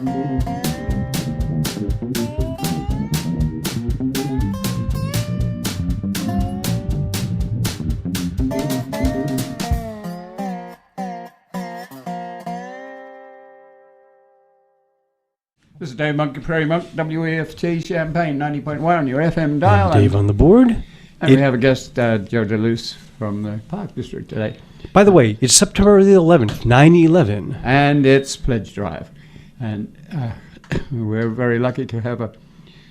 This is Dave Monk, Prairie Monk, WEFT Champaign 90.1 on your FM dial. Dave on the board. And we have a guest, Joe DeLuce from the Park District today. By the way, it's September the 11th, 9/11. And it's Pledge Drive. And we're very lucky to have a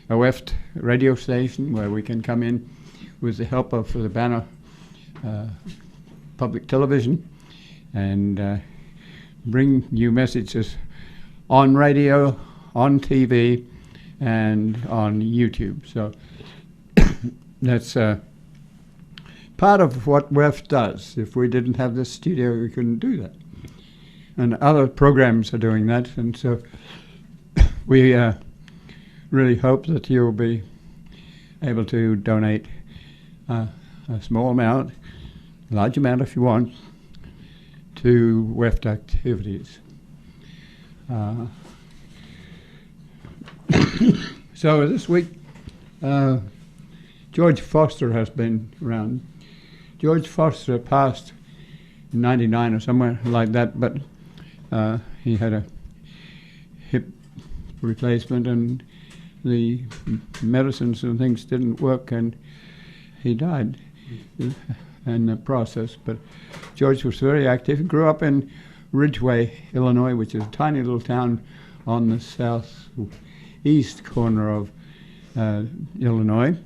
WEFT radio station where we can come in with the help of the Banner Public Television and bring you messages on radio, on TV, and on YouTube. So that's part of what WEF does. If we didn't have this studio, we couldn't do that. And other programs are doing that. And so we really hope that you'll be able to donate a small amount, large amount if you want, to WEF activities. So this week, George Foster has been around. George Foster passed in '99 or somewhere like that, but he had a hip replacement and the medicines and things didn't work, and he died in the process. But George was very active. He grew up in Ridgway, Illinois, which is a tiny little town on the southeast corner of Illinois,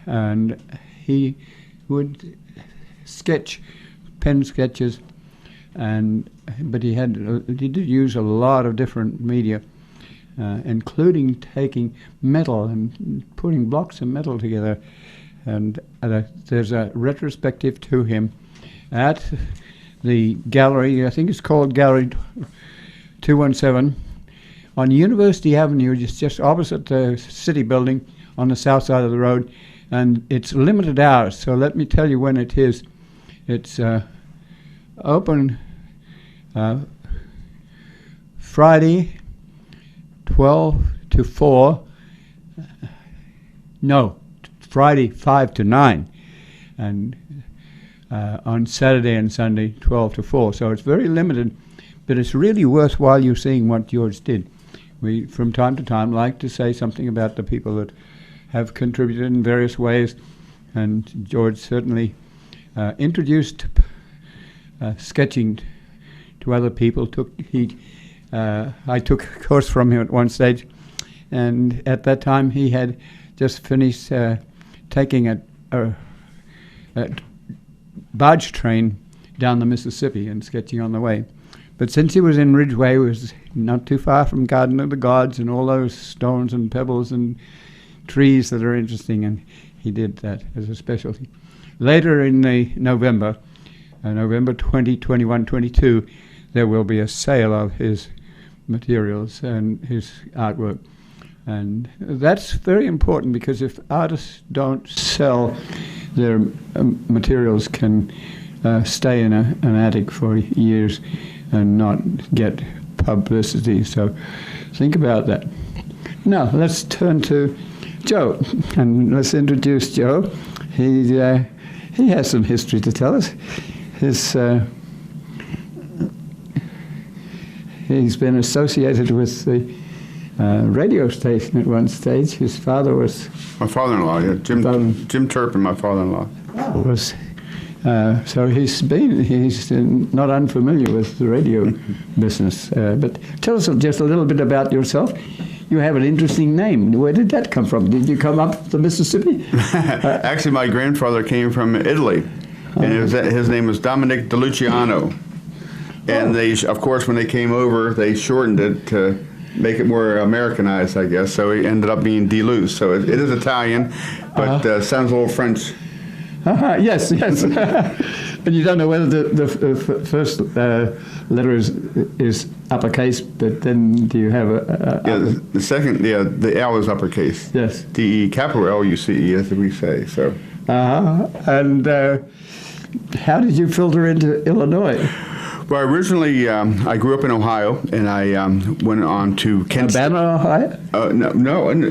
and he would sketch, pen sketches, but he did use a lot of different media, including taking metal and putting blocks of metal together. And there's a retrospective to him at the gallery, I think it's called Gallery 217, on University Avenue, just opposite the city building on the south side of the road. And it's limited hours, so let me tell you when it is. It's open Friday, 12 to 4. No, Friday, 5 to 9. And on Saturday and Sunday, 12 to 4. So it's very limited, but it's really worthwhile you seeing what George did. We, from time to time, like to say something about the people that have contributed in various ways, and George certainly introduced sketching to other people. I took a course from him at one stage, and at that time he had just finished taking a barge train down the Mississippi and sketching on the way. But since he was in Ridgway, it was not too far from Garden of the Gods and all those stones and pebbles and trees that are interesting, and he did that as a specialty. Later in the November 20, 21, 22, there will be a sale of his materials and his artwork. And that's very important, because if artists don't sell, their materials can stay in an attic for years and not get publicity. So think about that. Now let's turn to Joe, and let's introduce Joe. He has some history to tell us. He's been associated with the radio station at one stage. His father was my father-in-law. Yeah, Jim Turpin, my father-in-law. Was so he's not unfamiliar with the radio business. But tell us just a little bit about yourself. You have an interesting name. Where did that come from? Did you come up the Mississippi? Actually, my grandfather came from Italy, and his name was Dominic DeLuciano. And they, of course, when they came over, they shortened it to make it more Americanized, I guess. So it ended up being DeLuce. So it is Italian, but sounds a little French. Yes. And you don't know whether the first letter is uppercase, but then do you have the second, the L is uppercase. Yes. D-E, capital L-U-C-E, as we say. So. And how did you filter into Illinois? Well, originally, I grew up in Ohio, and I went on to Kent State. Alabama, Ohio?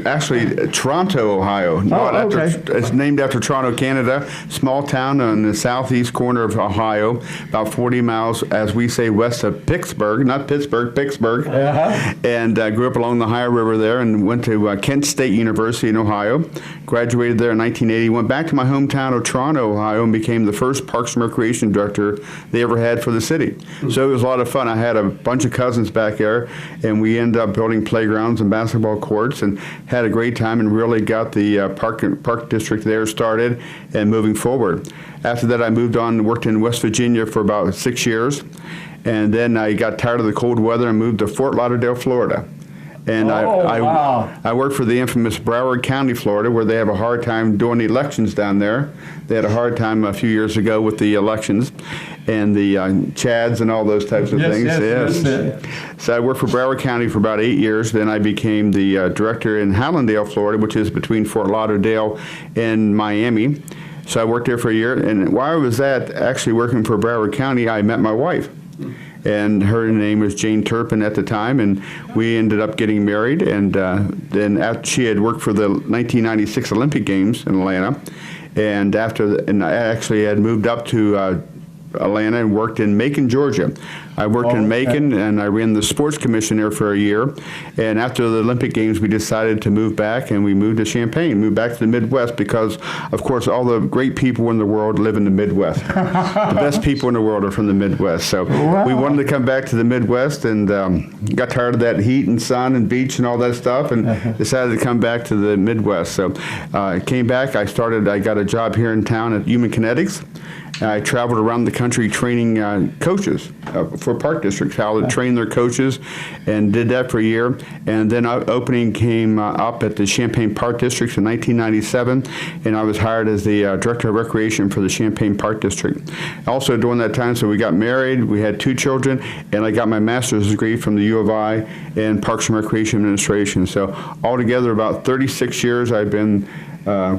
Actually, Toronto, Ohio. Okay. It's named after Toronto, Canada. Small town on the southeast corner of Ohio, about 40 miles, as we say, west of Pittsburgh, not Pittsburgh, Pittsburgh. And I grew up along the Ohio River there, and went to Kent State University in Ohio. Graduated there in 1980. Went back to my hometown of Toronto, Ohio, and became the first Parks and Recreation director they ever had for the city. So it was a lot of fun. I had a bunch of cousins back there, and we ended up building playgrounds and basketball courts, and had a great time, and really got the park district there started and moving forward. After that, I moved on and worked in West Virginia for about 6 years, and then I got tired of the cold weather and moved to Fort Lauderdale, Florida. And I worked for the infamous Broward County, Florida, where they have a hard time doing the elections down there. They had a hard time a few years ago with the elections and the Chads and all those types of things. Yes. So I worked for Broward County for about 8 years. Then I became the director in Hallandale, Florida, which is between Fort Lauderdale and Miami. So I worked there for a year. And while I was actually working for Broward County, I met my wife. And her name was Jane Turpin at the time, and we ended up getting married. And then after she had worked for the 1996 Olympic Games in Atlanta, and I actually had moved up to Atlanta and worked in Macon, Georgia. I worked in Macon, and I ran the sports commission there for a year. And after the Olympic Games, we decided to move back, and we moved to Champaign, moved back to the Midwest, because, of course, all the great people in the world live in the Midwest. The best people in the world are from the Midwest. So we wanted to come back to the Midwest, and got tired of that heat and sun and beach and all that stuff, and decided to come back to the Midwest. So I came back. I got a job here in town at Human Kinetics. I traveled around the country training coaches for park districts, how to train their coaches, and did that for a year. And then opening came up at the Champaign Park District in 1997, and I was hired as the Director of Recreation for the Champaign Park District. Also during that time, so we got married, we had 2 children, and I got my master's degree from the U of I in Parks and Recreation Administration. So altogether about 36 years I've been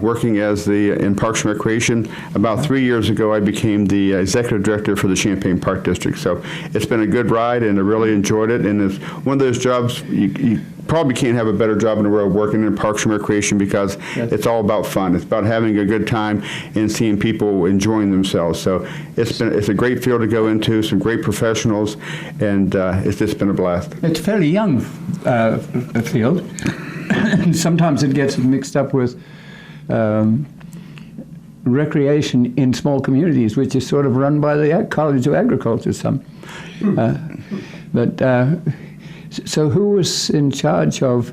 working in Parks and Recreation. About 3 years ago, I became the executive director for the Champaign Park District. So it's been a good ride, and I really enjoyed it. And it's one of those jobs you probably can't have a better job in the world working in Parks and Recreation, because it's all about fun. It's about having a good time and seeing people enjoying themselves. So it's a great field to go into, some great professionals, and it's just been a blast. It's a fairly young field. Sometimes it gets mixed up with recreation in small communities, which is sort of run by the College of Agriculture. So who was in charge of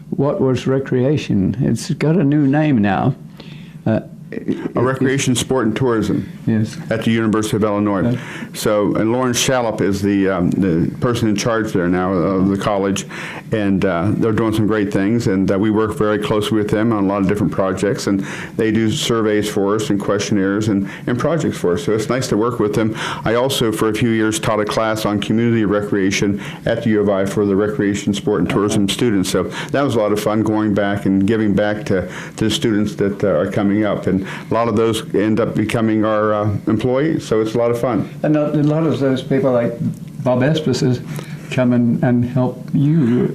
what was recreation? It's got a new name now. Recreation, Sport, and Tourism. Yes. At the University of Illinois. So, and Lauren Shallop is the person in charge there now of the college, and they're doing some great things, and we work very closely with them on a lot of different projects, and they do surveys for us and questionnaires and projects for us. So it's nice to work with them. I also, for a few years, taught a class on community recreation at the U of I for the Recreation, Sport, and Tourism students. So that was a lot of fun, going back and giving back to the students that are coming up. And a lot of those end up becoming our employees, so it's a lot of fun. And a lot of those people, like Bob Espos's, come and help you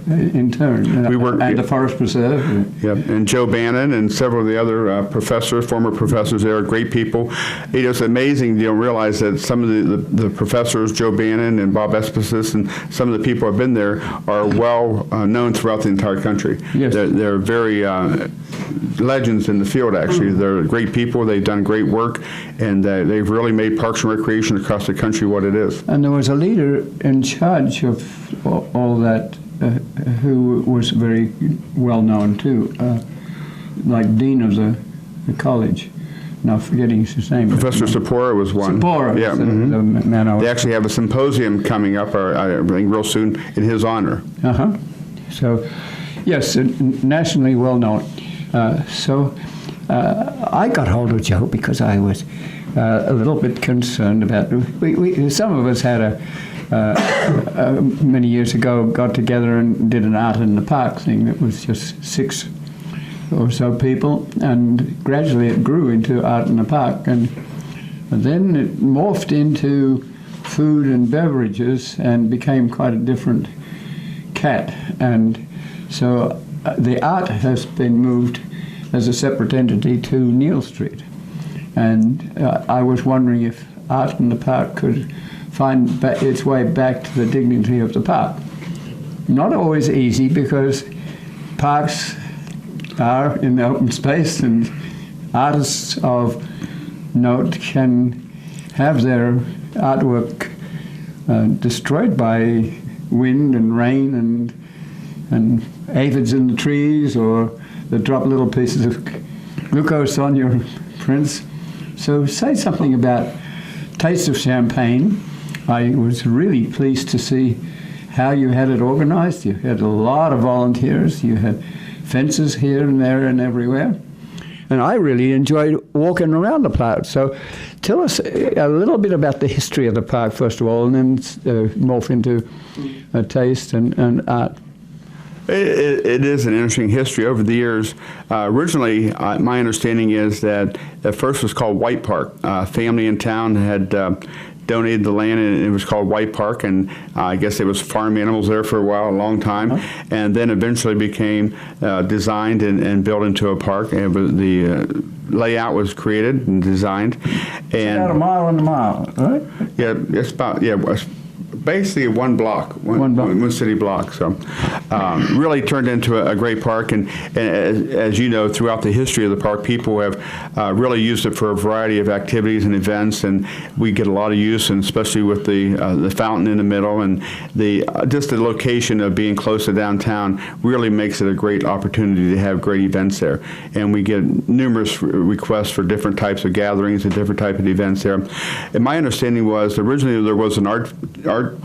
in turn. We work and the Forest Preserve. Yep, and Joe Bannon and several of the other former professors there are great people. It's amazing, you don't realize that some of the professors, Joe Bannon and Bob Espos's, and some of the people who have been there are well known throughout the entire country. Yes. They're very legends in the field, actually. They're great people, they've done great work, and they've really made Parks and Recreation across the country what it is. And there was a leader in charge of all that who was very well known too, like dean of the college. Now forgetting his name. Professor Sapora was one. Sapora, yeah. The man they actually have a symposium coming up, I think, real soon in his honor. So, yes, nationally well known. I got hold of Joe because I was a little bit concerned about. Some of us had many years ago got together and did an Art in the Park thing that was just 6 or so people, and gradually it grew into Art in the Park, and then it morphed into food and beverages and became quite a different cat. And so the art has been moved as a separate entity to Neal Street. And I was wondering if art in the park could find its way back to the dignity of the park. Not always easy, because parks are in the open space, and artists of note can have their artwork destroyed by wind and rain and aphids in the trees, or they drop little pieces of glucose on your prints. So say something about Taste of Champagne. I was really pleased to see how you had it organized. You had a lot of volunteers. You had fences here and there and everywhere. And I really enjoyed walking around the park. So tell us a little bit about the history of the park, first of all, and then morph into taste and art. It is an interesting history over the years. Originally, my understanding is that at first it was called White Park. A family in town had donated the land, and it was called White Park, and I guess it was farm animals there for a while, a long time, and then eventually became designed and built into a park. And the layout was created and designed. And about a mile and a mile, right? Yeah, it's about, basically one block, one city block. So really turned into a great park. And as you know, throughout the history of the park, people have really used it for a variety of activities and events. And we get a lot of use, and especially with the fountain in the middle, and just the location of being close to downtown really makes it a great opportunity to have great events there. And we get numerous requests for different types of gatherings and different types of events there. And my understanding was originally there was an art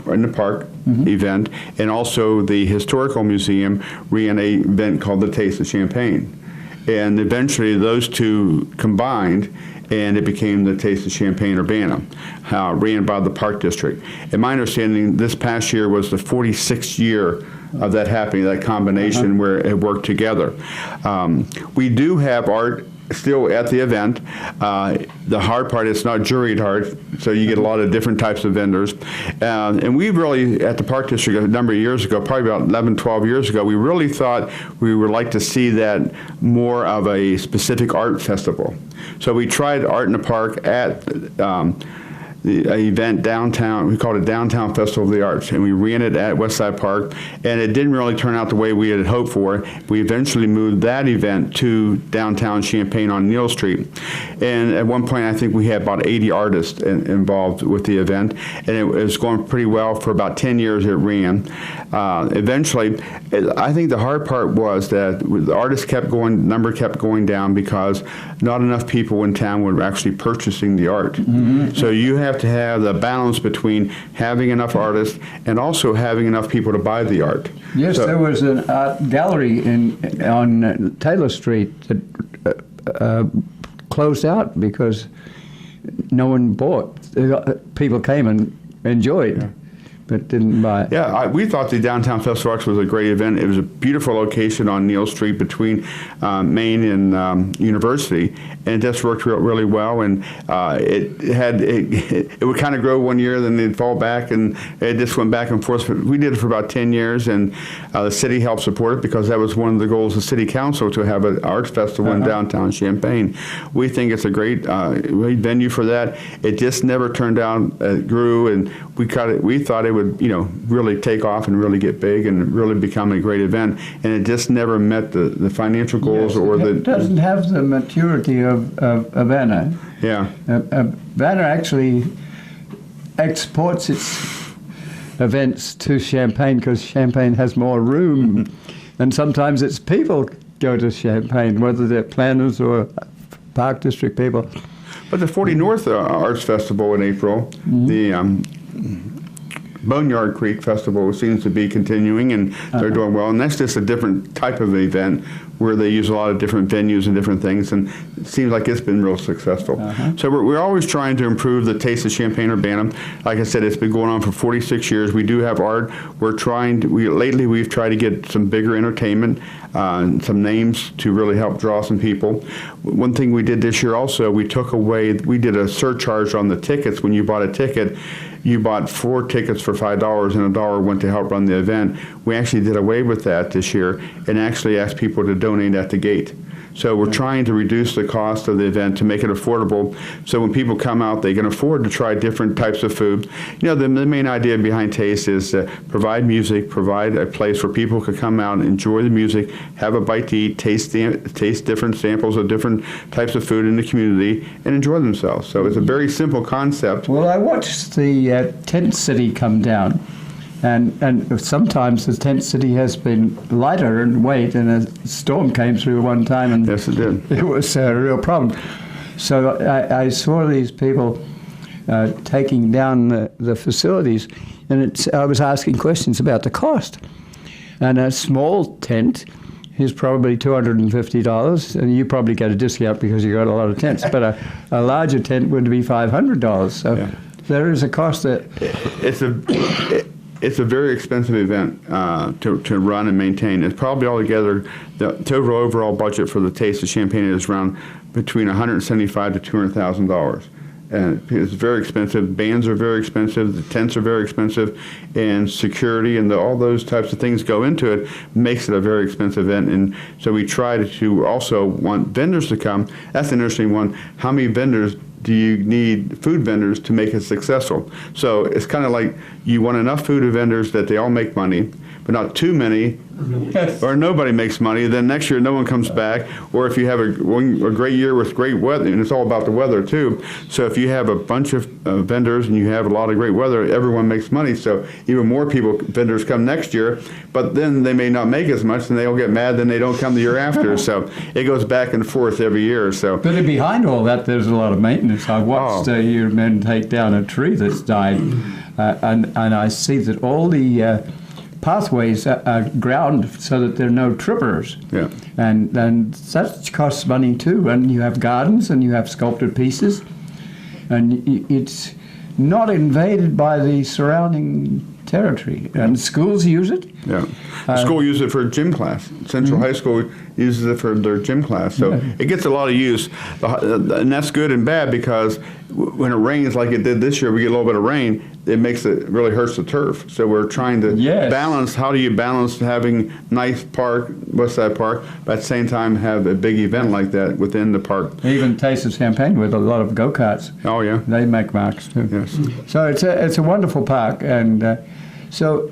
in the park event, and also the Historical Museum ran an event called the Taste of Champagne. And eventually those two combined, and it became the Taste of Champaign-Urbana, ran by the Park District. And my understanding this past year was the 46th year of that happening, that combination where it worked together. We do have art still at the event. The hard part is not juried art, so you get a lot of different types of vendors. And we really, at the Park District a number of years ago, probably about 11, 12 years ago, we really thought we would like to see that more of a specific art festival. So we tried Art in the Park at the event downtown. We called it Downtown Festival of the Arts, and we ran it at Westside Park, and it didn't really turn out the way we had hoped for. We eventually moved that event to downtown Champaign on Neal Street, and at one point I think we had about 80 artists involved with the event, and it was going pretty well for about 10 years it ran. Eventually, I think the hard part was that the artists number kept going down because not enough people in town were actually purchasing the art. So you have to have the balance between having enough artists and also having enough people to buy the art. Yes, there was an art gallery on Taylor Street that closed out because no one bought. People came and enjoyed, but didn't buy it. Yeah, we thought the Downtown Festival of Arts was a great event. It was a beautiful location on Neal Street between Main and University, and it just worked really well. And it would kind of grow one year, then it'd fall back, and it just went back and forth. We did it for about 10 years, and the city helped support it because that was one of the goals of the city council, to have an arts festival in downtown Champaign. We think it's a great venue for that. It just never turned out. It grew, and we thought it would, really take off and really get big and really become a great event, and it just never met the financial goals. It doesn't have the maturity of Urbana. Yeah. Urbana actually exports its events to Champaign because Champaign has more room, and sometimes its people go to Champaign, whether they're planners or Park District people. But the 40 North Arts Festival in April, the Boneyard Creek Festival seems to be continuing, and they're doing well. And that's just a different type of event where they use a lot of different venues and different things, and it seems like it's been real successful. So we're always trying to improve the Taste of Champaign-Urbana. Like I said, it's been going on for 46 years. We do have art. Lately we've tried to get some bigger entertainment, some names to really help draw some people. One thing we did this year also, we did a surcharge on the tickets. When you bought a ticket, you bought 4 tickets for $5 and $1 went to help run the event. We actually did away with that this year and actually asked people to donate at the gate. So we're trying to reduce the cost of the event to make it affordable. So when people come out, they can afford to try different types of food. You know, the main idea behind Taste is to provide music, provide a place where people could come out and enjoy the music, have a bite to eat, taste different samples of different types of food in the community, and enjoy themselves. So it's a very simple concept. Well, I watched the tent city come down. And sometimes the tent city has been lighter in weight, and a storm came through one time, and Yes, it did. it was a real problem. So I saw these people taking down the facilities, and I was asking questions about the cost. And a small tent is probably $250, and you probably get a discount because you got a lot of tents. But a larger tent would be $500. So there is a cost that It's a very expensive event to run and maintain. It's probably altogether, the total overall budget for the Taste of Champaign is around between $175,000 to $200,000. And it's very expensive. Bands are very expensive. The tents are very expensive, and security and all those types of things go into it. Makes it a very expensive event. And so we try to also want vendors to come. That's an interesting one. How many vendors do you need, food vendors, to make it successful? So it's kind of like you want enough food vendors that they all make money, but not too many, or nobody makes money. Then next year no one comes back. Or if you have a great year with great weather, and it's all about the weather too. So if you have a bunch of vendors and you have a lot of great weather, everyone makes money. So even more vendors come next year, but then they may not make as much, and they'll get mad, then they don't come the year after. So it goes back and forth every year. So, but behind all that, there's a lot of maintenance. I watched your men take down a tree that's died, and I see that all the pathways are ground so that there are no trippers. Yeah. And that costs money too. And you have gardens and you have sculpted pieces, and it's not invaded by the surrounding territory. And schools use it. Yeah. The school uses it for gym class. Central High School uses it for their gym class. So it gets a lot of use. And that's good and bad, because when it rains like it did this year, we get a little bit of rain, it really hurts the turf. So we're trying to balance, how do you balance having nice park, Westside Park, but at the same time have a big event like that within the park. Even Taste of Champaign with a lot of go-karts. Oh, yeah. They make marks too. Yes. So it's a wonderful park, and so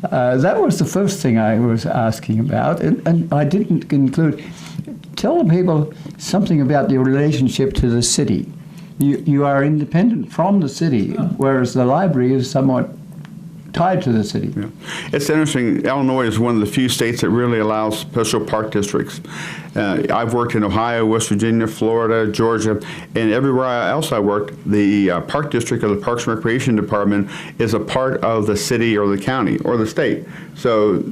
that was the first thing I was asking about, and I didn't include. Tell the people something about your relationship to the city. You are independent from the city, whereas the library is somewhat tied to the city. Yeah. It's interesting. Illinois is one of the few states that really allows special park districts. I've worked in Ohio, West Virginia, Florida, Georgia, and everywhere else I worked, the park district or the Parks and Recreation Department is a part of the city or the county or the state. So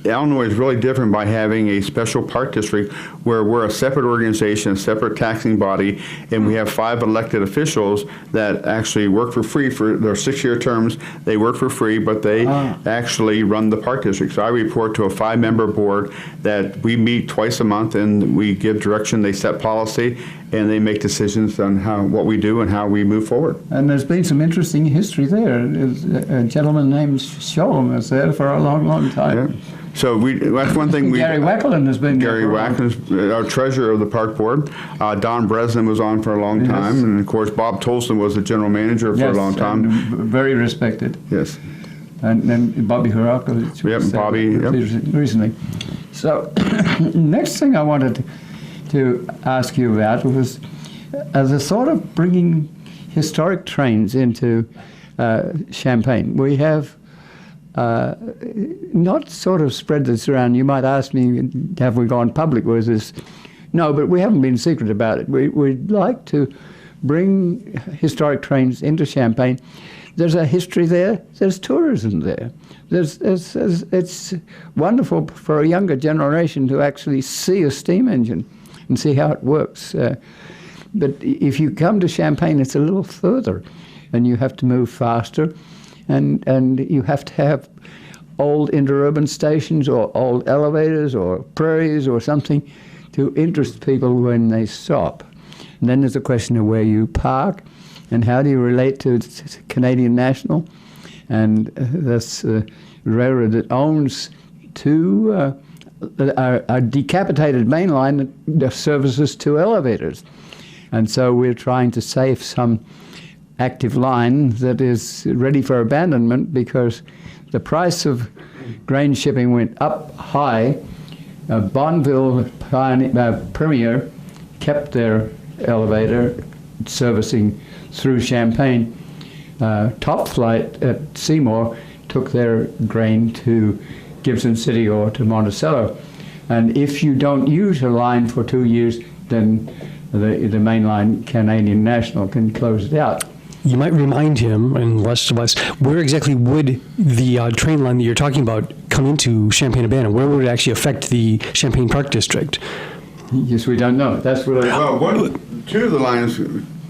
Illinois is really different by having a special park district where we're a separate organization, a separate taxing body, and we have 5 elected officials that actually work for free for their 6-year terms. They work for free, but they actually run the park district. So I report to a 5-member board that we meet twice a month, and we give direction, they set policy, and they make decisions on what we do and how we move forward. And there's been some interesting history there. A gentleman named Sholem was there for a long, long time. Yeah. So that's one thing. Gary Wackelin has been Gary Wackelin is our treasurer of the park board. Don Bresnan was on for a long time, and of course Bob Tolson was the general manager for a long time. Very respected. Yes. And then Bobby Hurakovich. Yep, Bobby. Recently. So next thing I wanted to ask you about was the thought of bringing historic trains into Champaign. We have not sort of spread this around. You might ask me, have we gone public with this? No, but we haven't been secret about it. We'd like to bring historic trains into Champaign. There's a history there. There's tourism there. It's wonderful for a younger generation to actually see a steam engine and see how it works. But if you come to Champaign, it's a little further, and you have to move faster. And you have to have old interurban stations or old elevators or prairies or something to interest people when they stop. And then there's a question of where you park and how do you relate to Canadian National? And this railroad that owns two a decapitated main line that services two elevators. And so we're trying to save some active line that is ready for abandonment because the price of grain shipping went up high. Bonneville Premier kept their elevator servicing through Champaign. Top Flight at Seymour took their grain to Gibson City or to Monticello. And if you don't use a line for 2 years, then the main line, Canadian National, can close it out. You might remind him and the rest of us, where exactly would the train line that you're talking about come into Champaign-Urbana? Where would it actually affect the Champaign Park District? Yes, we don't know. That's what. Two of the lines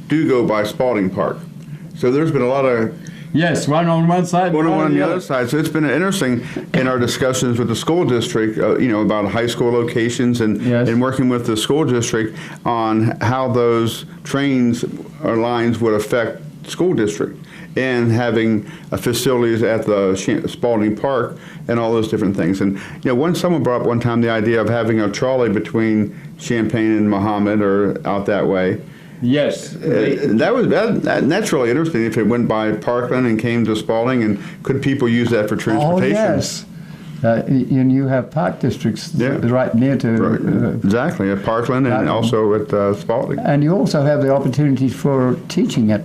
do go by Spalding Park, so there's been a lot of. Yes, one on one side, one on the other side. So it's been interesting in our discussions with the school district, about high school locations and working with the school district on how those trains or lines would affect school district and having facilities at the Spalding Park and all those different things. And someone brought up one time the idea of having a trolley between Champaign and Mahomet or out that way. Yes. That's really interesting if it went by Parkland and came to Spalding, and could people use that for transportation? Oh, yes. And you have park districts right near to... exactly, at Parkland and also at Spalding. And you also have the opportunity for teaching at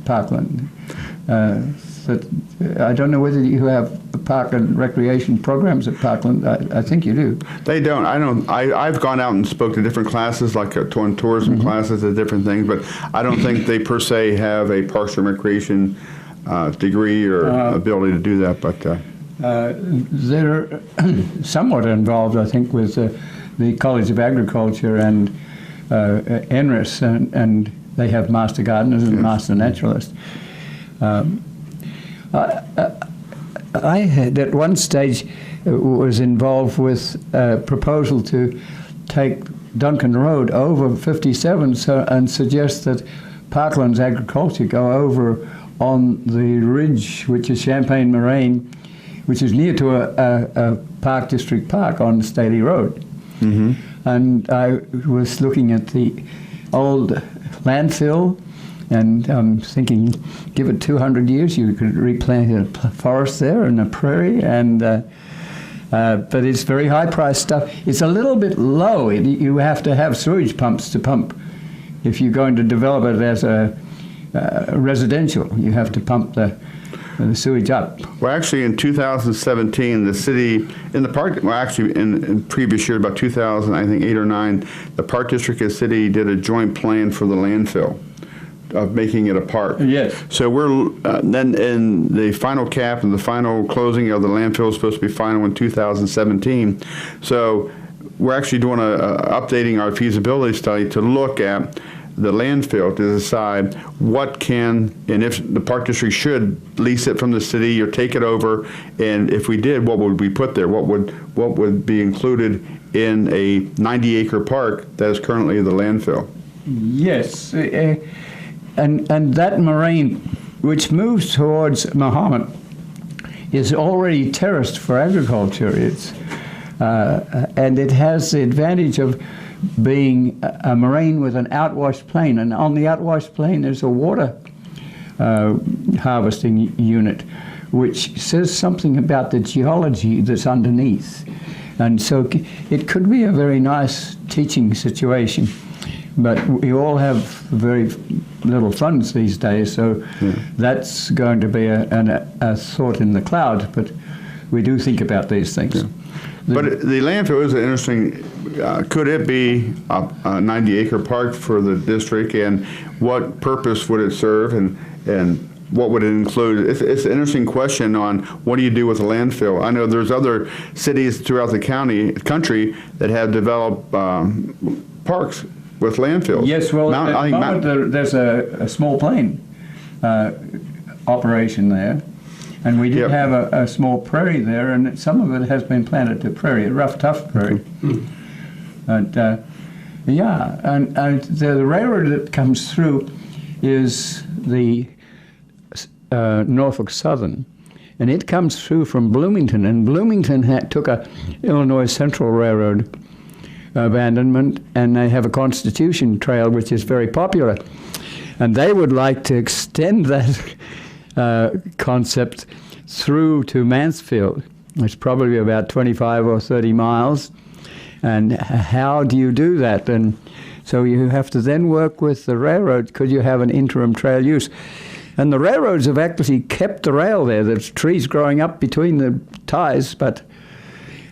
Parkland. I don't know whether you have park and recreation programs at Parkland. I think you do. They don't. I don't. I've gone out and spoke to different classes, like tourism classes and different things, but I don't think they per se have a parks and recreation degree or ability to do that. But they're somewhat involved, I think, with the College of Agriculture and NRIS, and they have master gardeners and master naturalists. I had at one stage was involved with a proposal to take Duncan Road over 57 and suggest that Parkland's agriculture go over on the ridge, which is Champaign Moraine, which is near to a park district park on Staley Road. Mm-hmm. And I was looking at the old landfill, and I'm thinking, give it 200 years, you could replant a forest there and a prairie, and but it's very high-priced stuff. It's a little bit low. You have to have sewage pumps to pump. If you're going to develop it as a residential, you have to pump the sewage up. Well, actually, in 2017, the city, in the park, well, actually, in previous year, about 2008 or 9, the Park District and City did a joint plan for the landfill of making it a park. Yes. So we're then in the final cap and the final closing of the landfill is supposed to be final in 2017. So we're actually doing updating our feasibility study to look at the landfill to decide what can, and if the Park District should lease it from the city or take it over, and if we did, what would we put there? What would be included in a 90-acre park that is currently the landfill? Yes, and that moraine, which moves towards Mahomet, is already terraced for agriculture. It's and it has the advantage of being a moraine with an outwash plain, and on the outwash plain there's a water harvesting unit, which says something about the geology that's underneath, and so it could be a very nice teaching situation. But we all have very little funds these days, so that's going to be a thought in the cloud. But we do think about these things. Yeah. But the landfill is interesting. Could it be a 90-acre park for the district, and what purpose would it serve, and what would it include? It's an interesting question on what do you do with a landfill. I know there's other cities throughout the country that have developed parks with landfills. Yes, well, there's a small plane operation there. And we did have a small prairie there, and some of it has been planted to prairie, a rough, tough prairie. And the railroad that comes through is the Norfolk Southern, and it comes through from Bloomington, and Bloomington took a Illinois Central Railroad abandonment, and they have a Constitution Trail, which is very popular, and they would like to extend that concept through to Mansfield. It's probably about 25 or 30 miles, and how do you do that? And so you have to then work with the railroad. Could you have an interim trail use? And the railroads have actually kept the rail there. There's trees growing up between the ties, but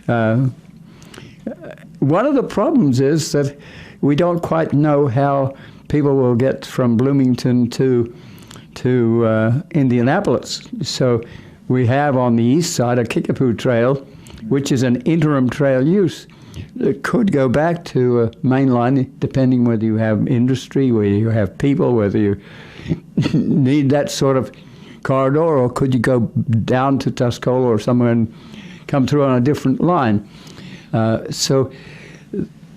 one of the problems is that we don't quite know how people will get from Bloomington to Indianapolis. So we have on the east side a Kickapoo Trail, which is an interim trail use. It could go back to a main line, depending whether you have industry, whether you have people, whether you need that sort of corridor, or could you go down to Tuscola or somewhere and come through on a different line. So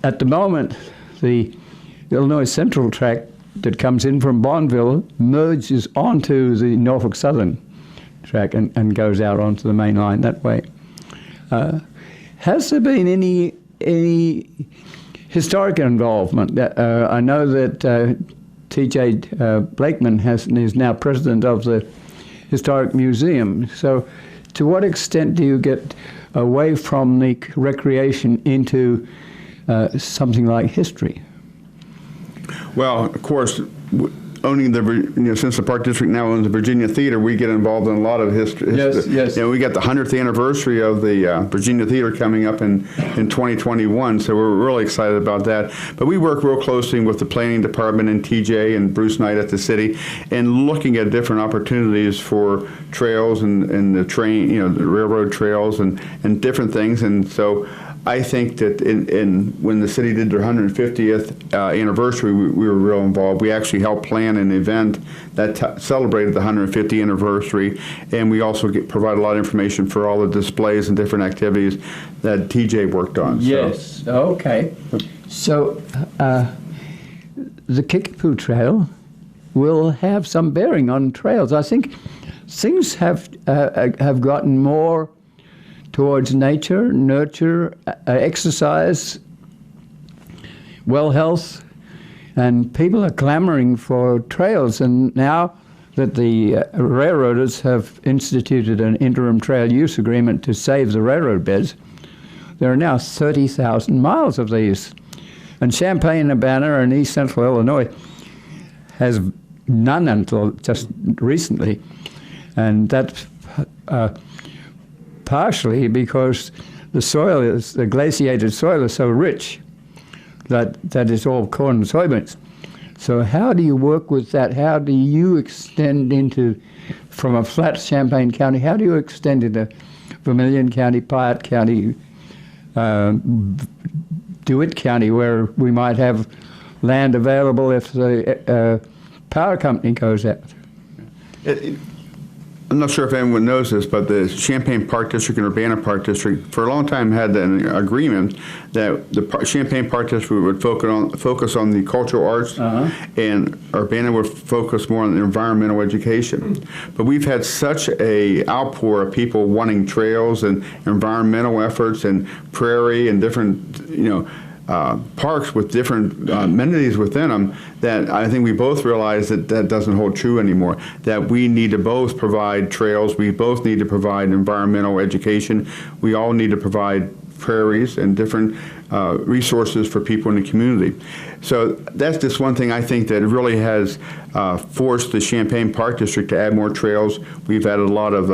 at the moment, the Illinois Central track that comes in from Bonneville merges onto the Norfolk Southern track and goes out onto the main line that way. Has there been any historic involvement? I know that T.J. Blakeman is now president of the Historic Museum. So to what extent do you get away from the recreation into something like history? Well, of course, owning since the Park District now owns the Virginia Theater, we get involved in a lot of history. Yes. We got the 100th anniversary of the Virginia Theater coming up in 2021, so we're really excited about that. But we work real closely with the planning department and TJ and Bruce Knight at the city, and looking at different opportunities for trails and the train, the railroad trails and different things. And so I think that when the city did their 150th anniversary, we were real involved. We actually helped plan an event that celebrated the 150th anniversary, and we also provide a lot of information for all the displays and different activities that TJ worked on. Yes, okay. So the Kickapoo Trail will have some bearing on trails. I think things have gotten more towards nature, nurture, exercise, well health, and people are clamoring for trails. And now that the railroaders have instituted an interim trail use agreement to save the railroad beds, there are now 30,000 miles of these. And Champaign-Urbana in East Central Illinois has none until just recently. And that's partially because the glaciated soil is so rich that is all corn and soybeans. So how do you work with that? How do you extend from a flat Champaign County, how do you extend into Vermilion County, Piatt County, DeWitt County, where we might have land available if the power company goes out? I'm not sure if anyone knows this, but the Champaign Park District and Urbana Park District for a long time had an agreement that the Champaign Park District would focus on the cultural arts, and Urbana would focus more on environmental education. But we've had such a outpour of people wanting trails and environmental efforts and prairie and different, parks with different amenities within them, that I think we both realize that doesn't hold true anymore, that we need to both provide trails, we both need to provide environmental education, we all need to provide prairies and different resources for people in the community. So that's just one thing I think that really has forced the Champaign Park District to add more trails. We've added a lot of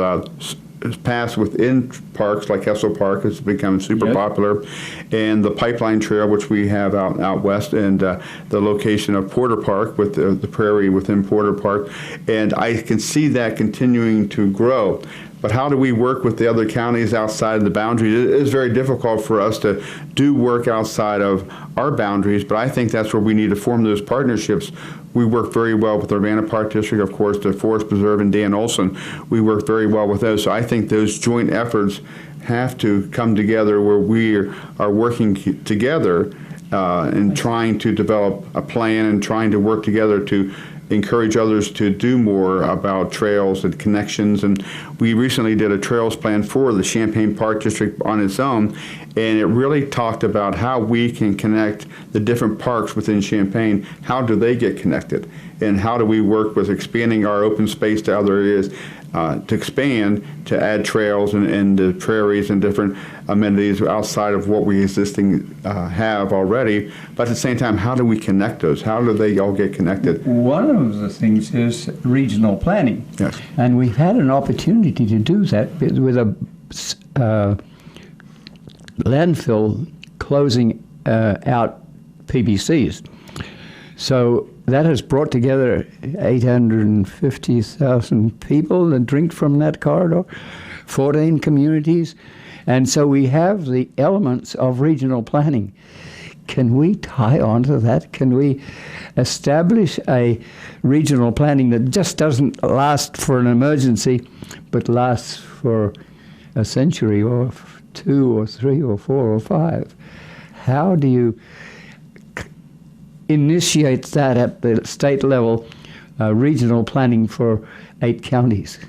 paths within parks, like Hessel Park has become super popular, and the Pipeline Trail, which we have out west, and the location of Porter Park with the prairie within Porter Park, and I can see that continuing to grow. But how do we work with the other counties outside the boundaries? It is very difficult for us to do work outside of our boundaries, but I think that's where we need to form those partnerships. We work very well with the Urbana Park District, of course, the Forest Preserve and Dan Olson. We work very well with those. So I think those joint efforts have to come together where we are working together and trying to develop a plan and trying to work together to encourage others to do more about trails and connections. And we recently did a trails plan for the Champaign Park District on its own, and it really talked about how we can connect the different parks within Champaign. How do they get connected? And how do we work with expanding our open space to other areas, to expand, to add trails and the prairies and different amenities outside of what we existing have already. But at the same time, how do we connect those? How do they all get connected? One of the things is regional planning. Yes. And we've had an opportunity to do that with a landfill closing out PBCs. So that has brought together 850,000 people that drink from that corridor, 14 communities. And so we have the elements of regional planning. Can we tie onto that? Can we establish a regional planning that just doesn't last for an emergency, but lasts for a century or 2 or 3 or 4 or 5? How do you initiate that at the state level, regional planning for 8 counties?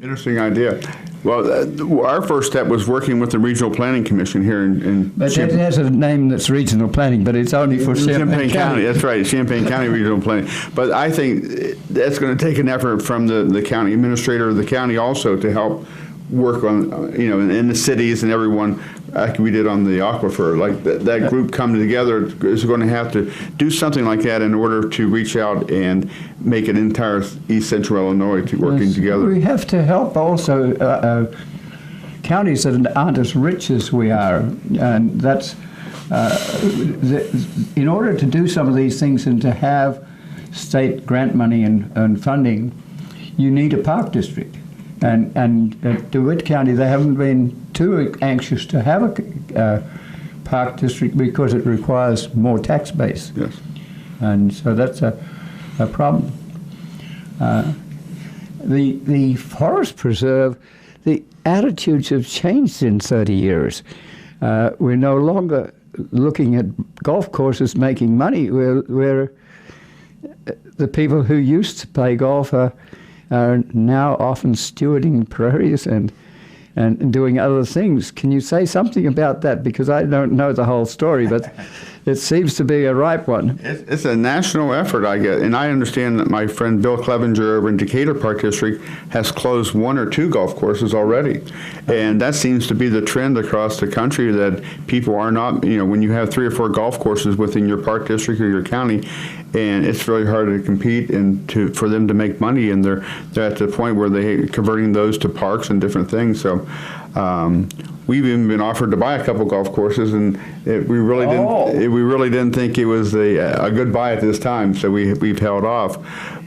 Interesting idea. Well, our first step was working with the Regional Planning Commission here in But it has a name that's regional planning, but it's only for Champaign County. That's right, Champaign County Regional Planning. But I think that's going to take an effort from the county administrator of the county also to help work on, in the cities and everyone, like we did on the aquifer. Like that group coming together is going to have to do something like that in order to reach out and make an entire East Central Illinois working together. We have to help also counties that aren't as rich as we are, and that's in order to do some of these things and to have state grant money and funding, you need a park district. And at DeWitt County, they haven't been too anxious to have a park district because it requires more tax base. Yes. And so that's a problem. The forest preserve, the attitudes have changed in 30 years. We're no longer looking at golf courses making money. We're the people who used to play golf are now often stewarding prairies and doing other things. Can you say something about that? Because I don't know the whole story, but it seems to be a ripe one. It's a national effort, I get, and I understand that my friend Bill Clevenger over in Decatur Park District has closed 1 or 2 golf courses already, and that seems to be the trend across the country, that people are not, when you have 3 or 4 golf courses within your park district or your county, and it's really hard to compete and for them to make money, and they're at the point where they're converting those to parks and different things. So we've even been offered to buy a couple golf courses, and we really didn't think it was a good buy at this time, so we've held off.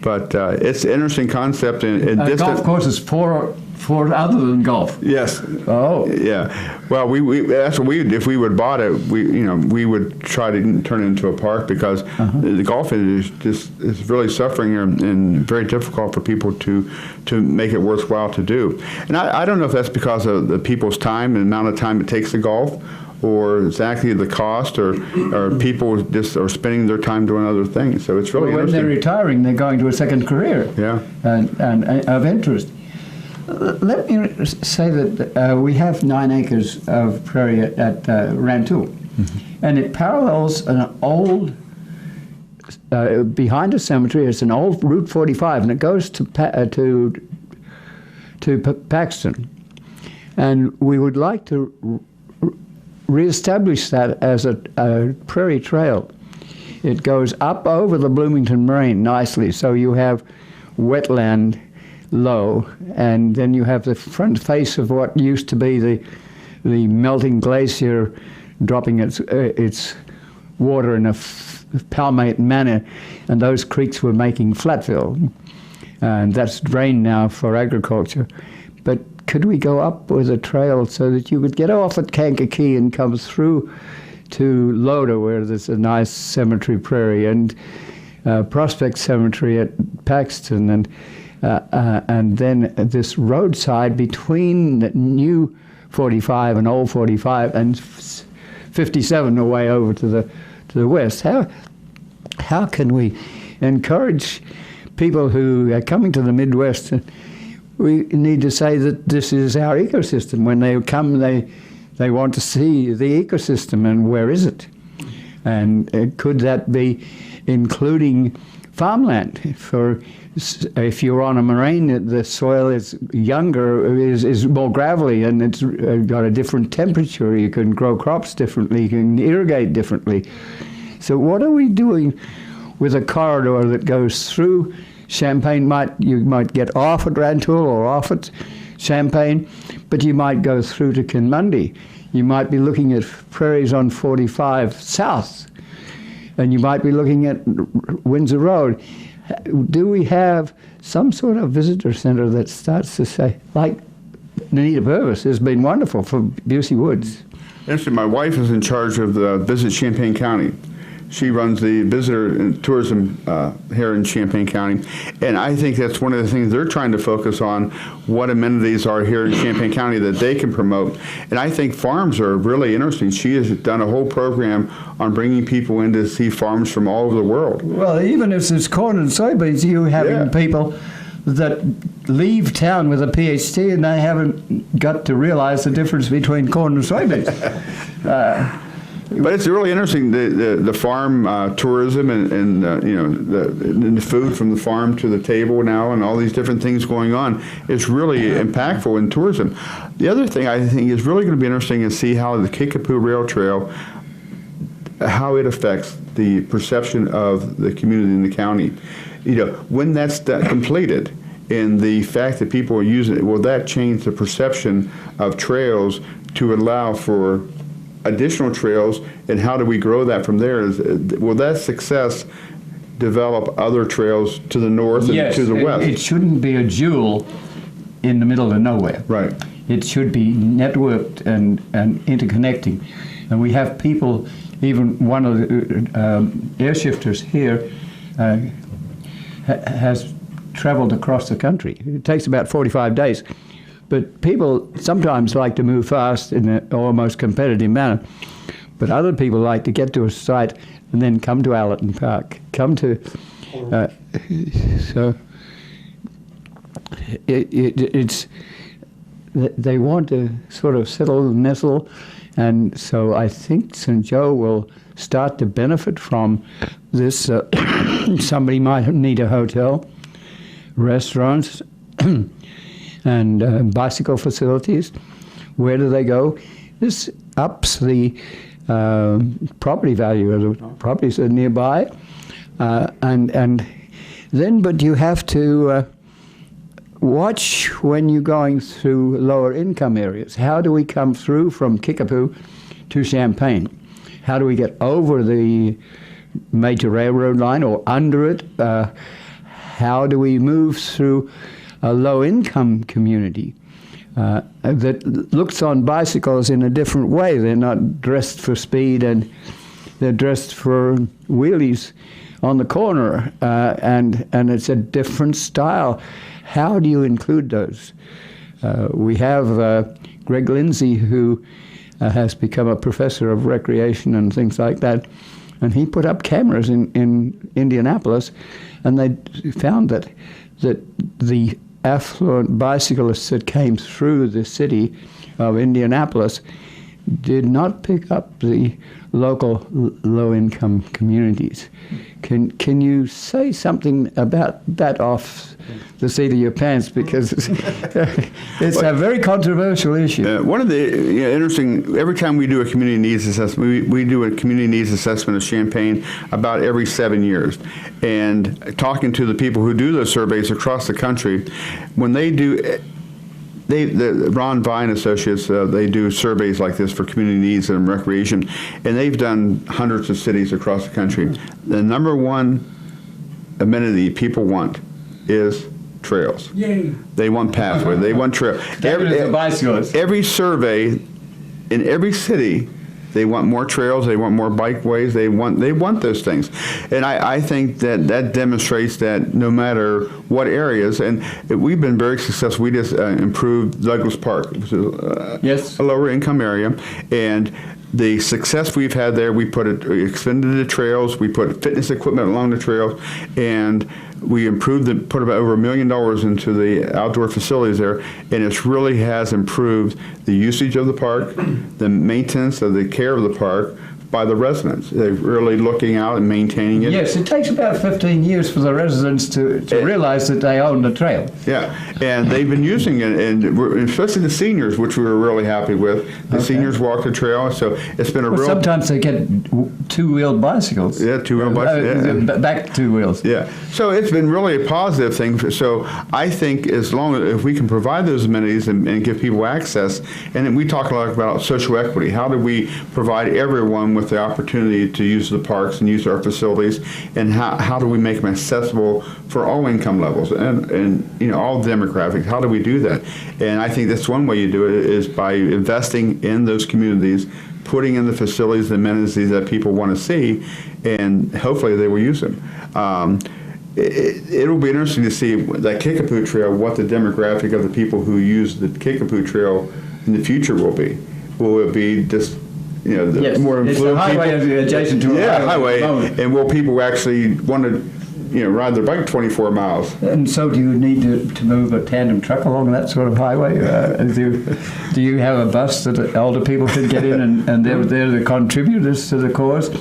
But it's an interesting concept. And golf courses for other than golf. Yes. Oh. Yeah. Well, that's what if we would bought it, we would try to turn it into a park, because the golf is really suffering and very difficult for people to make it worthwhile to do. And I don't know if that's because of the people's time and the amount of time it takes to golf, or exactly the cost, or people just are spending their time doing other things. So it's really when they're retiring, they're going to a second career. Yeah. And of interest. Let me say that we have 9 acres of prairie at Rantoul, and it parallels an old, behind a cemetery, it's an old Route 45, and it goes to Paxton. And we would like to reestablish that as a prairie trail. It goes up over the Bloomington Moraine nicely, so you have wetland low, and then you have the front face of what used to be the melting glacier dropping its water in a palmate manner, and those creeks were making flatfill, and that's drained now for agriculture. But could we go up with a trail so that you could get off at Kankakee and come through to Loda, where there's a nice cemetery prairie, and Prospect Cemetery at Paxton, and then this roadside between the new 45 and old 45 and 57 away over to the west. How can we encourage people who are coming to the Midwest, we need to say that this is our ecosystem. When they come, they want to see the ecosystem and where is it? And could that be including farmland? For if you're on a moraine, the soil is younger, is more gravelly, and it's got a different temperature. You can grow crops differently. You can irrigate differently. So what are we doing with a corridor that goes through Champaign? You might get off at Rantoul or off at Champaign, but you might go through to Kinmundy. You might be looking at prairies on 45 South, and you might be looking at Windsor Road. Do we have some sort of visitor center that starts to say, like Anita Purvis has been wonderful for Busey Woods? Actually, my wife is in charge of the Visit Champaign County. She runs the visitor and tourism here in Champaign County, and I think that's one of the things they're trying to focus on, what amenities are here in Champaign County that they can promote. And I think farms are really interesting. She has done a whole program on bringing people in to see farms from all over the world. Well, even if it's corn and soybeans, you having people that leave town with a PhD and they haven't got to realize the difference between corn and soybeans. But it's really interesting, the farm tourism and the food from the farm to the table now and all these different things going on is really impactful in tourism. The other thing I think is really going to be interesting is see how the Kickapoo Rail Trail, how it affects the perception of the community in the county. When that's completed, and the fact that people are using it, will that change the perception of trails to allow for additional trails, and how do we grow that from there? Will that success develop other trails to the north and to the west? It shouldn't be a jewel in the middle of nowhere. Right. It should be networked and interconnecting. And we have people, even one of the air shifters here has traveled across the country. It takes about 45 days. But people sometimes like to move fast in an almost competitive manner. But other people like to get to a site and then come to Allerton Park, so it's they want to sort of settle and nestle, and so I think St. Joe will start to benefit from this. Somebody might need a hotel, restaurants, and bicycle facilities. Where do they go? This ups the property value of the properties that are nearby, and then, but you have to watch when you're going through lower income areas. How do we come through from Kickapoo to Champaign? How do we get over the major railroad line or under it? How do we move through a low-income community that looks on bicycles in a different way? They're not dressed for speed, and they're dressed for wheelies on the corner, and it's a different style. How do you include those? We have Greg Lindsay, who has become a professor of recreation and things like that, and he put up cameras in Indianapolis, and they found that the affluent bicyclists that came through the city of Indianapolis did not pick up the local low-income communities. Can you say something about that off the seat of your pants, because it's a very controversial issue. One of the interesting, every time we do a community needs assessment, we do a community needs assessment of Champaign about every 7 years. And talking to the people who do those surveys across the country, when they do, the Ron Vine Associates, they do surveys like this for community needs and recreation, and they've done hundreds of cities across the country. The number one amenity people want is trails. Yay. They want pathway. They want trail. Every survey in every city, they want more trails. They want more bikeways. They want those things, and I think that demonstrates that no matter what areas, and we've been very successful. We just improved Douglas Park, which is yes, a lower income area, and the success we've had there, we extended the trails, we put fitness equipment along the trails, and we put about over $1 million into the outdoor facilities there, and it really has improved the usage of the park, the maintenance of the care of the park by the residents. They're really looking out and maintaining it. Yes, it takes about 15 years for the residents to realize that they own the trail. Yeah, and they've been using it, and especially the seniors, which we were really happy with. The seniors walk the trail, so it's been a real... Sometimes they get two-wheeled bicycles. Yeah, two-wheeled bicycles. Back two wheels. Yeah, so it's been really a positive thing. So I think if we can provide those amenities and give people access, and then we talk a lot about social equity. How do we provide everyone with the opportunity to use the parks and use our facilities, and how do we make them accessible for all income levels and all demographics? How do we do that? And I think that's one way you do it is by investing in those communities, putting in the facilities, the amenities that people want to see, and hopefully they will use them. It'll be interesting to see that Kickapoo Trail, what the demographic of the people who use the Kickapoo Trail in the future will be. Will it be just Yes, more it's a highway adjacent to a highway, and will people actually want to ride their bike 24 miles? And so do you need to move a tandem truck along that sort of highway? Do you have a bus that elder people can get in and they're the contributors to the cause?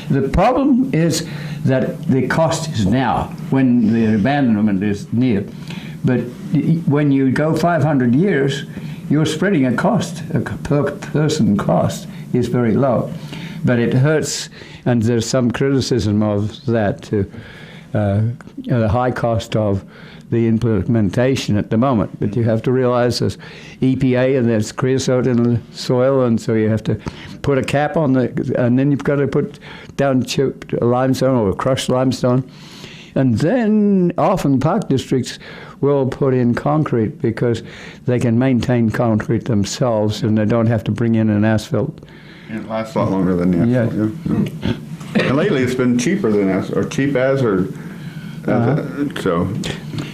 The problem is that the cost is now when the abandonment is near. But when you go 500 years, you're spreading a cost, a per person cost is very low. But it hurts, and there's some criticism of that too. The high cost of the implementation at the moment. But you have to realize there's EPA and there's creosote in the soil, and so you have to put a cap on and then you've got to put down chipped limestone or crushed limestone. And then often park districts will put in concrete because they can maintain concrete themselves and they don't have to bring in an asphalt. And it lasts a lot longer than the asphalt. Yeah. And lately it's been cheaper than asphalt, or cheap as, or so.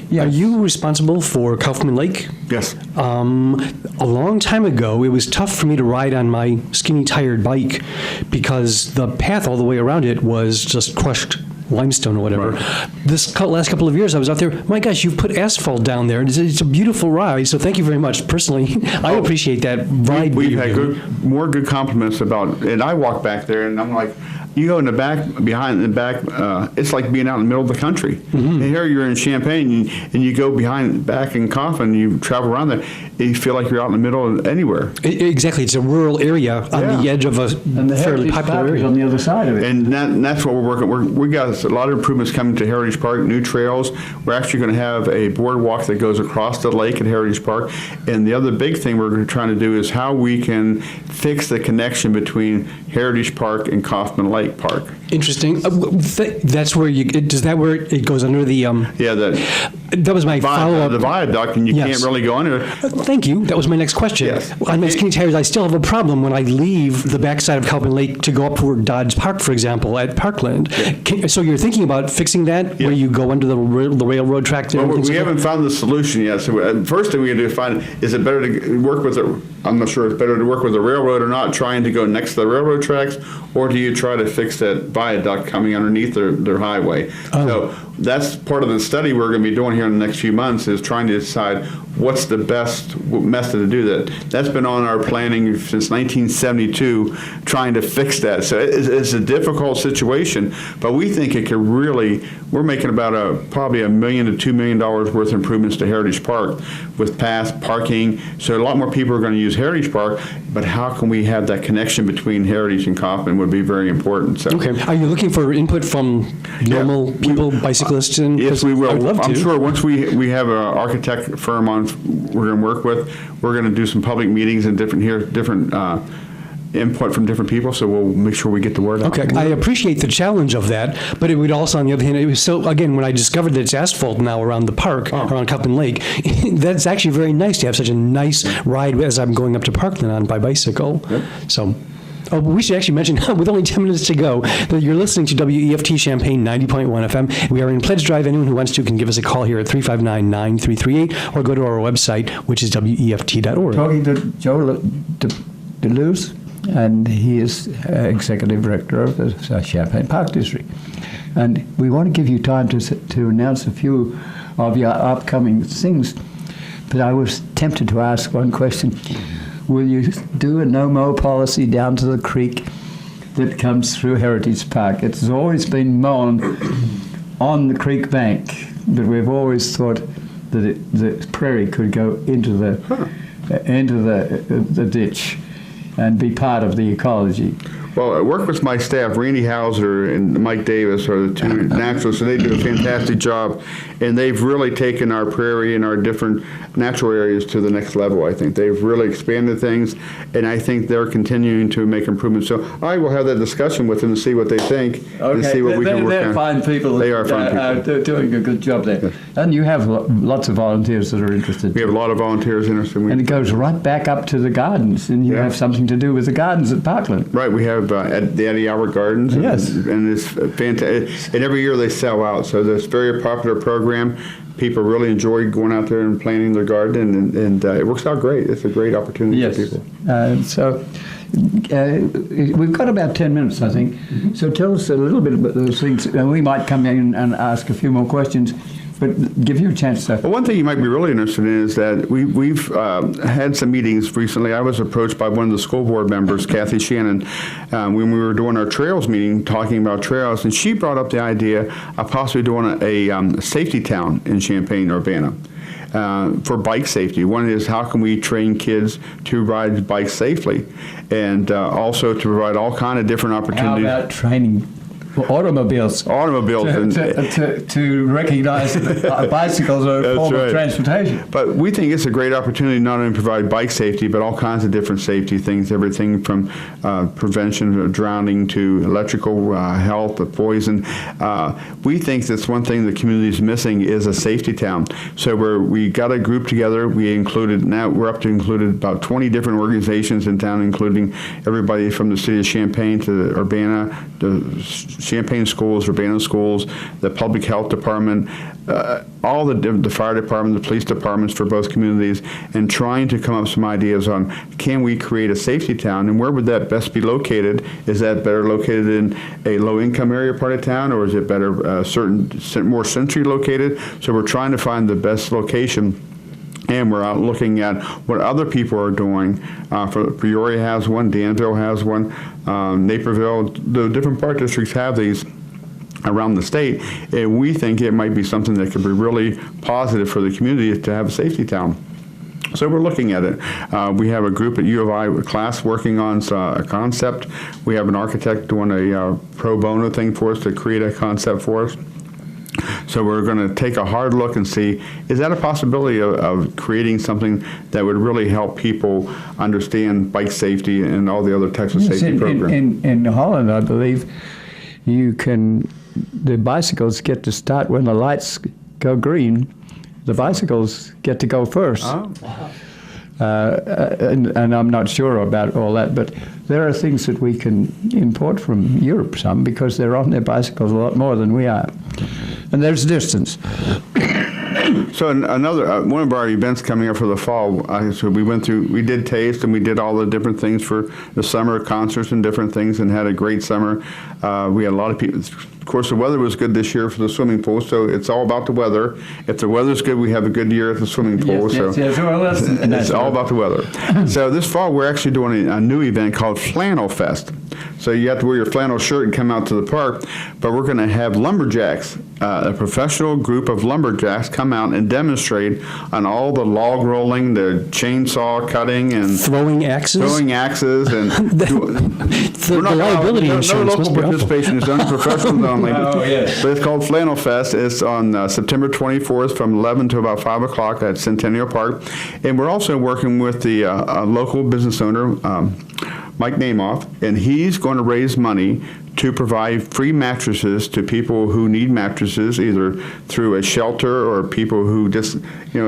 Yeah. Are you responsible for Kaufman Lake? Yes. A long time ago, it was tough for me to ride on my skinny tired bike because the path all the way around it was just crushed limestone or whatever. Right. This last couple of years I was out there, my gosh, you've put asphalt down there. It's a beautiful ride, so thank you very much. Personally, I appreciate that ride. We've had more good compliments about, and I walk back there and I'm like, you go in the back, behind the back, it's like being out in the middle of the country. Mm-hmm. And here you're in Champaign, and you go behind, back in Coffin, you travel around there, you feel like you're out in the middle of anywhere. Exactly. It's a rural area on the edge of a fairly popular area. On the other side of it. And that's what we're working. We got a lot of improvements coming to Heritage Park, new trails. We're actually going to have a boardwalk that goes across the lake at Heritage Park. And the other big thing we're trying to do is how we can fix the connection between Heritage Park and Kaufman Lake Park. Interesting. That's where is that where it goes under the? That was my follow-up. The viaduct, and you can't really go under it. Thank you. That was my next question. Yes. On my skinny tires, I still have a problem when I leave the backside of Kaufman Lake to go up toward Dodge Park, for example, at Parkland. Yeah. So you're thinking about fixing that, where you go under the railroad track? Well, we haven't found the solution yet. So first thing we have to find, is it better to work with I'm not sure it's better to work with the railroad or not, trying to go next to the railroad tracks, or do you try to fix that viaduct coming underneath their highway? So that's part of the study we're going to be doing here in the next few months, is trying to decide what's the best method to do that. That's been on our planning since 1972, trying to fix that. So it's a difficult situation, but we think it could really, we're making about probably $1 million to $2 million worth of improvements to Heritage Park with paths, parking. So a lot more people are going to use Heritage Park, but how can we have that connection between Heritage and Kaufman would be very important. So. Okay. Are you looking for input from normal people, bicyclists? Yes, we will. I would love to. I'm sure once we have an architect firm on we're going to work with, we're going to do some public meetings and different input from different people, so we'll make sure we get the word out. Okay, I appreciate the challenge of that, but it would also, on the other hand, it was so, again, when I discovered that it's asphalt now around the park, around Kaufman Lake, that's actually very nice to have such a nice ride as I'm going up to Parkland on by bicycle. Yep. So. Oh, we should actually mention, with only 10 minutes to go, that you're listening to WEFT Champaign 90.1 FM. We are in Pledge Drive. Anyone who wants to can give us a call here at 359-9338 or go to our website, which is WEFT.org. Talking to Joe DeLuz, and he is executive director of the Champagne Park District. And we want to give you time to announce a few of your upcoming things. But I was tempted to ask one question. Will you do a no-mow policy down to the creek that comes through Heritage Park? It's always been mown on the creek bank, but we've always thought that the prairie could go into the ditch and be part of the ecology. Well, I work with my staff. Randy Hauser and Mike Davis are the two naturalists, and they do a fantastic job. And they've really taken our prairie and our different natural areas to the next level, I think. They've really expanded things, and I think they're continuing to make improvements. So I will have that discussion with them to see what they think and see what we can work on. They're fine people. They are fine people. They're doing a good job there. Yes. And you have lots of volunteers that are interested. We have a lot of volunteers interested. And it goes right back up to the gardens, and you have something to do with the gardens at Parkland. Right, we have at the Eddie Albert Gardens. Yes. And it's fantastic. And every year they sell out, so it's a very popular program. People really enjoy going out there and planting their garden, and it works out great. It's a great opportunity for people. So we've got about 10 minutes, I think. So tell us a little bit about those things. We might come in and ask a few more questions, but give you a chance to. Well, one thing you might be really interested in is that we've had some meetings recently. I was approached by one of the school board members, Kathy Shannon, when we were doing our trails meeting, talking about trails, and she brought up the idea of possibly doing a safety town in Champaign-Urbana. For bike safety. One is, how can we train kids to ride bikes safely, and also to provide all kind of different opportunities. How about training automobiles to recognize that bicycles are a form of transportation? But we think it's a great opportunity not only to provide bike safety, but all kinds of different safety things, everything from prevention of drowning to electrical health, poison. We think that's one thing the community is missing is a safety town. So we got a group together. We're up to included about 20 different organizations in town, including everybody from the city of Champaign to Urbana, the Champaign schools, Urbana schools, the public health department, all the fire department, the police departments for both communities, and trying to come up with some ideas on, can we create a safety town, and where would that best be located? Is that better located in a low-income area part of town, or is it better more centrally located? So we're trying to find the best location. And we're out looking at what other people are doing. Peoria has one, Danville has one, Naperville, the different park districts have these around the state, and we think it might be something that could be really positive for the community to have a safety town. So we're looking at it. We have a group at U of I class working on a concept. We have an architect doing a pro bono thing for us to create a concept for us. So we're going to take a hard look and see, is that a possibility of creating something that would really help people understand bike safety and all the other types of safety programs? In Holland, I believe, the bicycles get to start when the lights go green. The bicycles get to go first. Oh. And I'm not sure about all that, but there are things that we can import from Europe some, because they're on their bicycles a lot more than we are. And there's distance. So another one of our events coming up for the fall, so we did taste, and we did all the different things for the summer, concerts and different things, and had a great summer. We had a lot of people. Of course, the weather was good this year for the swimming pool, so it's all about the weather. If the weather's good, we have a good year at the swimming pool. Yes. Well, it's all about the weather. So this fall, we're actually doing a new event called Flannel Fest. So you have to wear your flannel shirt and come out to the park, but we're going to have lumberjacks, a professional group of lumberjacks come out and demonstrate on all the log rolling, the chainsaw cutting, and throwing axes, and the liability insurance. No local participation is done, professionals only. Oh, yes. But it's called Flannel Fest. It's on September 24th from 11 to about 5 o'clock at Centennial Park, and we're also working with the local business owner, Mike Namoff, and he's going to raise money to provide free mattresses to people who need mattresses, either through a shelter or people who just,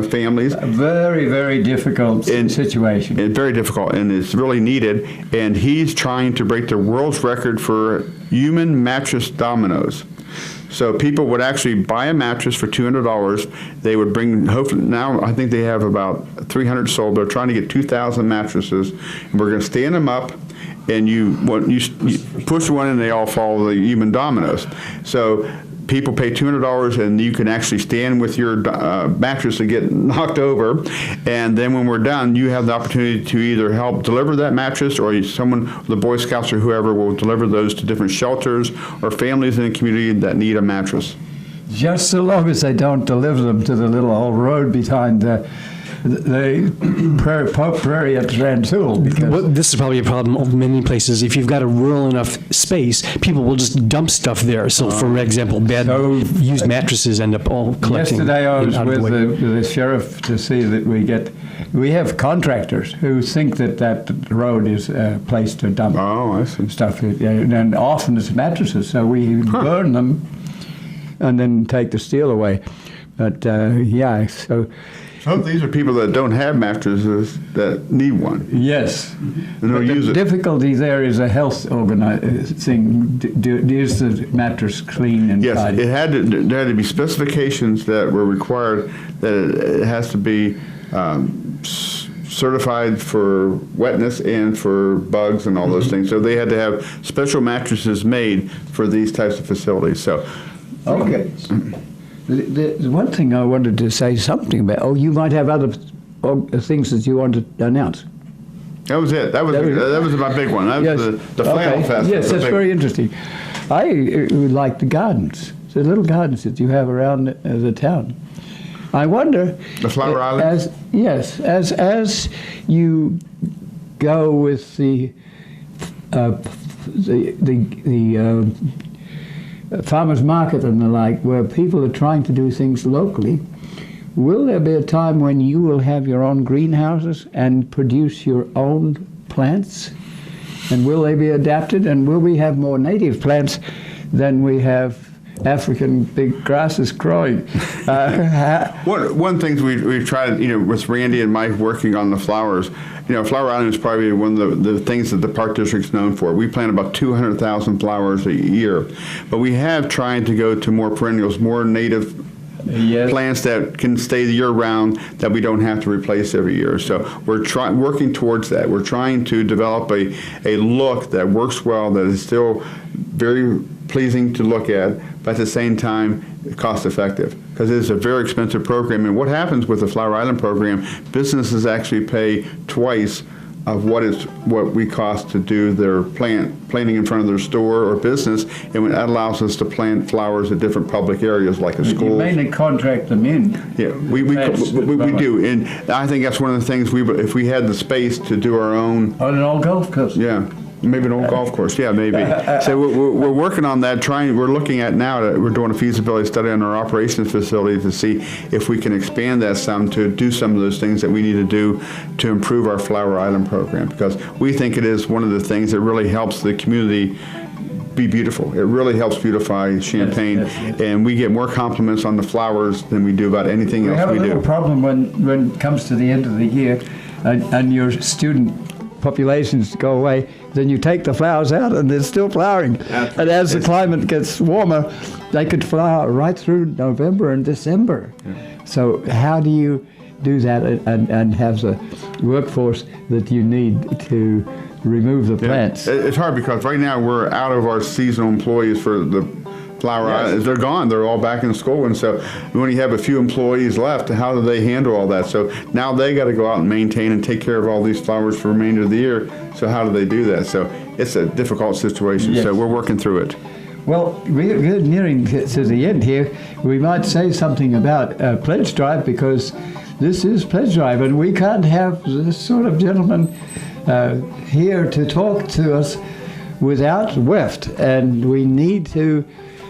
families. A very, very difficult situation. It's very difficult, and it's really needed. And he's trying to break the world's record for human mattress dominoes. So people would actually buy a mattress for $200. They would bring, hopefully, now I think they have about 300 sold. They're trying to get 2,000 mattresses, and we're going to stand them up, and you push one and they all follow the human dominoes. So people pay $200, and you can actually stand with your mattress and get knocked over. And then when we're done, you have the opportunity to either help deliver that mattress, or someone, the Boy Scouts or whoever, will deliver those to different shelters or families in the community that need a mattress. Just so long as they don't deliver them to the little old road behind the Prairie at Rantoul. Well, this is probably a problem of many places. If you've got a rural enough space, people will just dump stuff there. So, for example, used mattresses end up all collecting. Yesterday I was out of with the way. the sheriff to see that we have contractors who think that road is a place to dump I see. stuff. And often it's mattresses, so we burn them and then take the steel away. But so... So these are people that don't have mattresses that need one. Yes. And they'll use The it. difficulty there is a health thing. Is the mattress clean and Yes, tidy? there had to be specifications that were required, that it has to be certified for wetness and for bugs and all those things. So they had to have special mattresses made for these types of facilities. So, Okay. The one thing I wanted to say something about, you might have other things that you want to announce. that was it. That was my big one. That was the Flannel Fest. Yes, that's very interesting. I like the gardens, the little gardens that you have around the town. I wonder... The Flower Islands? As you go with the farmers market and the like, where people are trying to do things locally, will there be a time when you will have your own greenhouses and produce your own plants? And will they be adapted? And will we have more native plants than we have African big grasses growing? One thing we've tried, with Randy and Mike working on the flowers, Flower Island is probably one of the things that the Park District's known for. We plant about 200,000 flowers a year, but we have tried to go to more perennials, more native plants that can stay year-round, that we don't have to replace every year. So we're working towards that. We're trying to develop a look that works well, that is still very pleasing to look at, but at the same time cost-effective, because it is a very expensive program. And what happens with the Flower Island program, businesses actually pay twice of what we cost to do their planting in front of their store or business, and that allows us to plant flowers at different public areas like a school. You mainly contract them in. Yeah, we do, and I think that's one of the things, if we had the space to do our own. On an old golf course. Yeah. Maybe an old golf course, yeah, maybe. So we're working on that, we're looking at now, we're doing a feasibility study on our operations facility to see if we can expand that some, to do some of those things that we need to do to improve our Flower Island program, because we think it is one of the things that really helps the community be beautiful. It really helps beautify Champaign, and we get more compliments on the flowers than we do about anything else we do. We have a little problem when it comes to the end of the year and your student populations go away, then you take the flowers out and they're still flowering. And as the climate gets warmer, they could flower right through November and December. So how do you do that and have the workforce that you need to remove the plants? It's hard because right now we're out of our seasonal employees for the Flower Island. They're gone. They're all back in school, and so when you have a few employees left, how do they handle all that? So now they got to go out and maintain and take care of all these flowers for the remainder of the year. So how do they do that? So it's a difficult situation. So we're working through it. Well, we're nearing to the end here. We might say something about Pledge Drive, because this is Pledge Drive, and we can't have this sort of gentleman here to talk to us without Weft, and we need to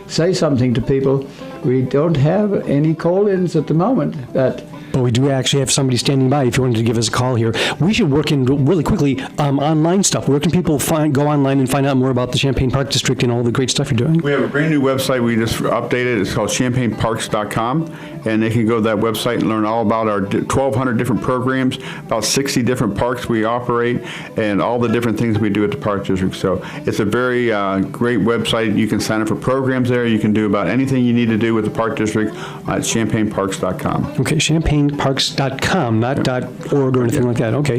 say something to people. We don't have any call-ins at the moment, but But we do actually have somebody standing by if you wanted to give us a call here. We should work in really quickly online stuff. Where can people go online and find out more about the Champaign Park District and all the great stuff you're doing? We have a brand new website we just updated. It's called champaignparks.com, and they can go to that website and learn all about our 1,200 different programs, about 60 different parks we operate, and all the different things we do at the Park District. So it's a very great website. You can sign up for programs there. You can do about anything you need to do with the Park District at champaignparks.com. Okay, champaignparks.com, not .org or anything like that. Okay,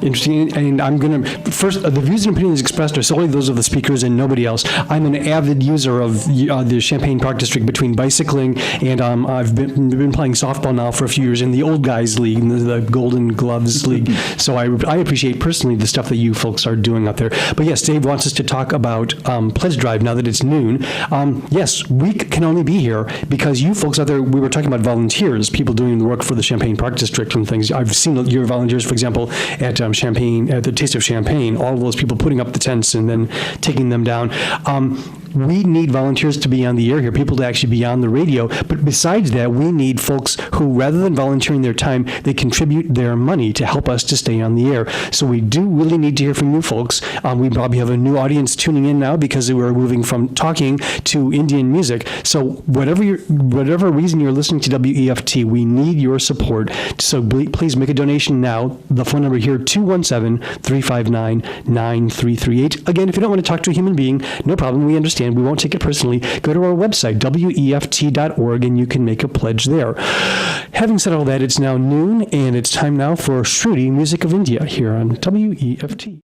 interesting. And I'm going to, first, the views and opinions expressed are solely those of the speakers and nobody else. I'm an avid user of the Champaign Park District between bicycling and I've been playing softball now for a few years in the Old Guys League, the Golden Gloves League. So I appreciate personally the stuff that you folks are doing out there. But yes, Dave wants us to talk about Pledge Drive now that it's noon. Yes, we can only be here because you folks out there, we were talking about volunteers, people doing the work for the Champaign Park District and things. I've seen your volunteers, for example, at Champaign, at the Taste of Champaign, all of those people putting up the tents and then taking them down. We need volunteers to be on the air here, people to actually be on the radio. But besides that, we need folks who, rather than volunteering their time, they contribute their money to help us to stay on the air. So we do really need to hear from you folks. We probably have a new audience tuning in now because we're moving from talking to Indian music. So whatever reason you're listening to WEFT, we need your support. So please make a donation now. The phone number here, 217-359-9338. Again, if you don't want to talk to a human being, no problem. We understand. We won't take it personally. Go to our website, weft.org, and you can make a pledge there. Having said all that, it's now noon, and it's time now for Shruti, Music of India, here on WEFT.